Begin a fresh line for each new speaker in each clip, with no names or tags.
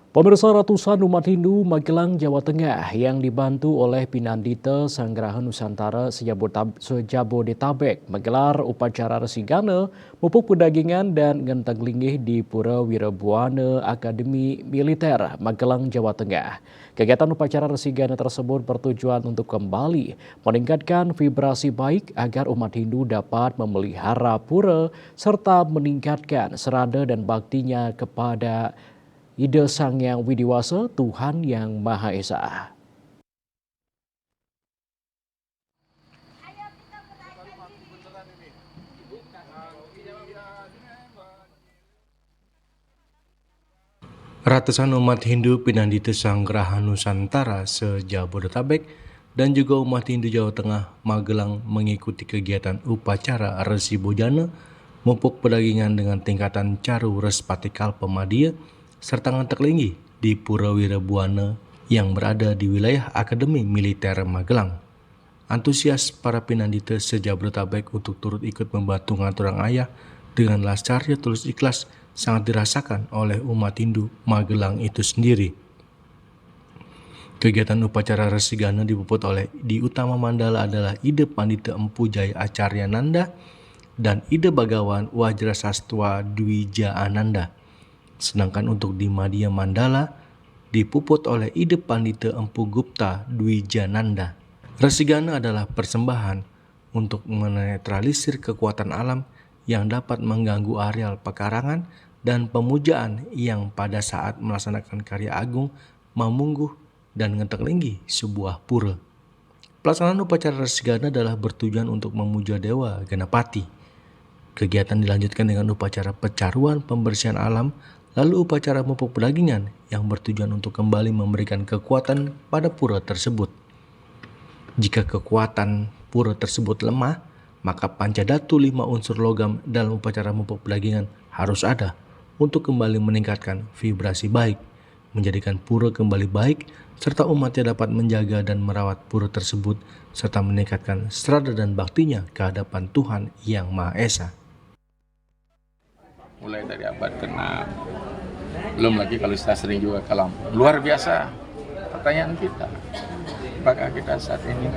Pemirsa, ratusan umat Hindu Magelang, Jawa Tengah yang dibantu oleh Pinandita Sanggraha Nusantara Sejabodetabek menggelar upacara resigana, pupuk pedagingan dan ngenteng linggih di Pura Wirabuana Akademi Militer Magelang, Jawa Tengah. Kegiatan upacara resigana tersebut bertujuan untuk kembali meningkatkan vibrasi baik agar umat Hindu dapat memelihara pura serta meningkatkan serada dan baktinya kepada Ide Sang Yang Widiwasa, Tuhan Yang Maha Esa.
Ratusan umat Hindu Pinandita Sanggraha Nusantara se-Jabodetabek dan juga umat Hindu Jawa Tengah Magelang mengikuti kegiatan upacara Resi Bojana, mupuk pedagingan dengan tingkatan Caru Respatikal Pemadia, serta ngantek linggih di Pura Wirabuana yang berada di wilayah Akademi Militer Magelang. Antusias para Pinandita se-Jabodetabek untuk turut ikut membantu ngaturang ayah dengan lascarnya tulus ikhlas sangat dirasakan oleh umat Hindu Magelang itu sendiri. Kegiatan upacara resigana dipuput oleh di utama mandala adalah Ide Pandita Empu Jaya Acarya Nanda dan Ide Bagawan Wajra Sastwa Dwija Ananda. Sedangkan untuk di Madya Mandala dipuput oleh Ide Pandita Empu Gupta Dwijananda. Resigana adalah persembahan untuk menetralisir kekuatan alam yang dapat mengganggu areal pekarangan dan pemujaan yang pada saat melaksanakan karya agung memungguh dan ngentek linggih sebuah pura. Pelaksanaan upacara resigana adalah bertujuan untuk memuja Dewa Ganapati. Kegiatan dilanjutkan dengan upacara pecaruan pembersihan alam, lalu upacara mupuk pedagingan yang bertujuan untuk kembali memberikan kekuatan pada pura tersebut. Jika kekuatan pura tersebut lemah, maka pancadatu 5 unsur logam dalam upacara mupuk pedagingan harus ada untuk kembali meningkatkan vibrasi baik, menjadikan pura kembali baik, serta umatnya dapat menjaga dan merawat pura tersebut, serta meningkatkan serada dan baktinya ke hadapan Tuhan Yang Maha Esa.
Mulai dari abad ke-6, belum lagi kalau kita sering juga kalam. Luar biasa pertanyaan kita, apakah kita saat ini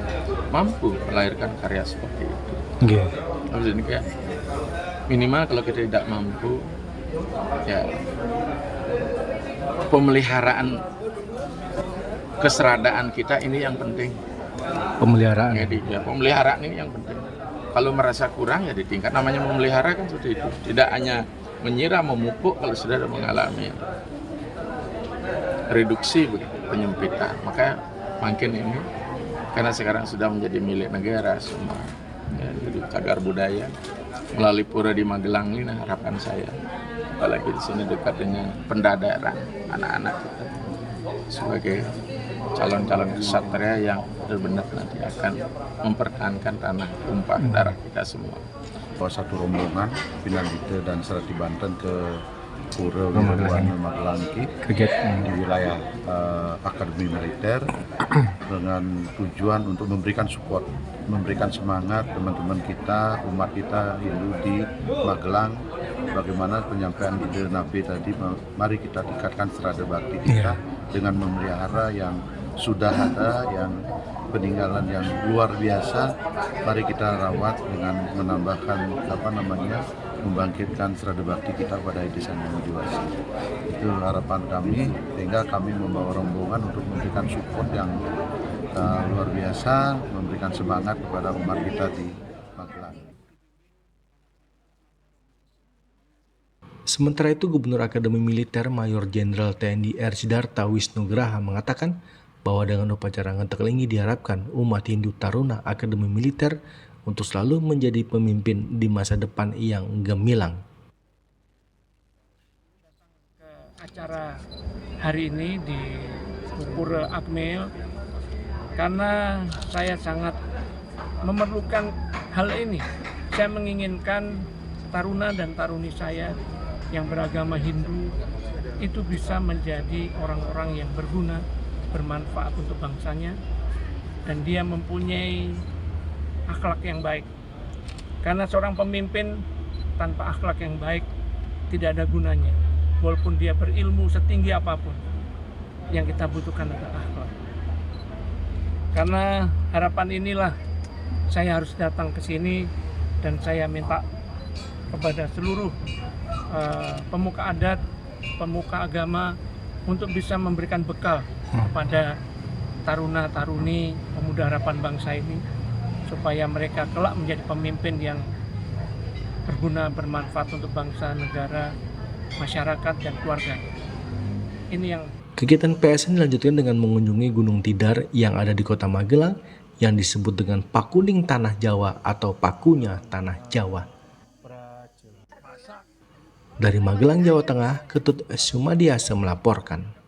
mampu melahirkan karya seperti itu? Habis ini kayak minimal kalau kita tidak mampu, ya pemeliharaan keseradaan kita ini yang penting.
Pemeliharaan.
Jadi ya pemeliharaan ini yang penting. Kalau merasa kurang ya ditingkat. Namanya memelihara kan seperti itu. Tidak hanya menyiram, memupuk kalau sudah mengalami reduksi begitu, penyempitan. Maka makin ini karena sekarang sudah menjadi milik negara semua. Ya, jadi cagar budaya melalui pura di Magelang ini harapan saya, apalagi di sini dekat dengan pendadaran anak-anak kita sebagai calon-calon ksatria yang benar-benar nanti akan mempertahankan tanah tumpah darah kita semua.
Satu rombongan Pinandita dan Serati Banten ke Pura Wirabuana Magelang di wilayah Akademi Militer dengan tujuan untuk memberikan support, memberikan semangat teman-teman kita, umat kita Hindu di Magelang. Bagaimana penyampaian ide Nabi tadi, mari kita tingkatkan serada bakti kita dengan memelihara yang sudah ada, yang peninggalan yang luar biasa. Mari kita rawat dengan menambahkan membangkitkan serada bakti kita pada Ide Sang Yang Widiwasa. Itu harapan kami, sehingga kami membawa rombongan untuk memberikan support yang luar biasa, memberikan semangat kepada umat kita di Magelang.
Sementara itu, Gubernur Akademi Militer Mayor Jenderal TNI R. Sidarta Wisnugraha mengatakan bahwa dengan upacara ngentek linggih diharapkan umat Hindu Taruna Akademi Militer untuk selalu menjadi pemimpin di masa depan yang gemilang.
Ke acara hari ini di Pura Akmil karena saya sangat memerlukan hal ini. Saya menginginkan taruna dan taruni saya yang beragama Hindu itu bisa menjadi orang-orang yang berguna, bermanfaat untuk bangsanya, dan dia mempunyai akhlak yang baik. Karena seorang pemimpin tanpa akhlak yang baik tidak ada gunanya. Walaupun dia berilmu setinggi apapun, yang kita butuhkan adalah akhlak. Karena harapan inilah saya harus datang ke sini dan saya minta kepada seluruh pemuka adat, pemuka agama untuk bisa memberikan bekal kepada taruna-taruni pemuda harapan bangsa ini supaya mereka kelak menjadi pemimpin yang berguna, bermanfaat untuk bangsa, negara, masyarakat, dan keluarga. Ini yang
Kegiatan PSN dilanjutkan dengan mengunjungi Gunung Tidar yang ada di Kota Magelang yang disebut dengan Pakuning Tanah Jawa atau Pakunya Tanah Jawa. Dari Magelang, Jawa Tengah, Ketut Sumadiasa melaporkan.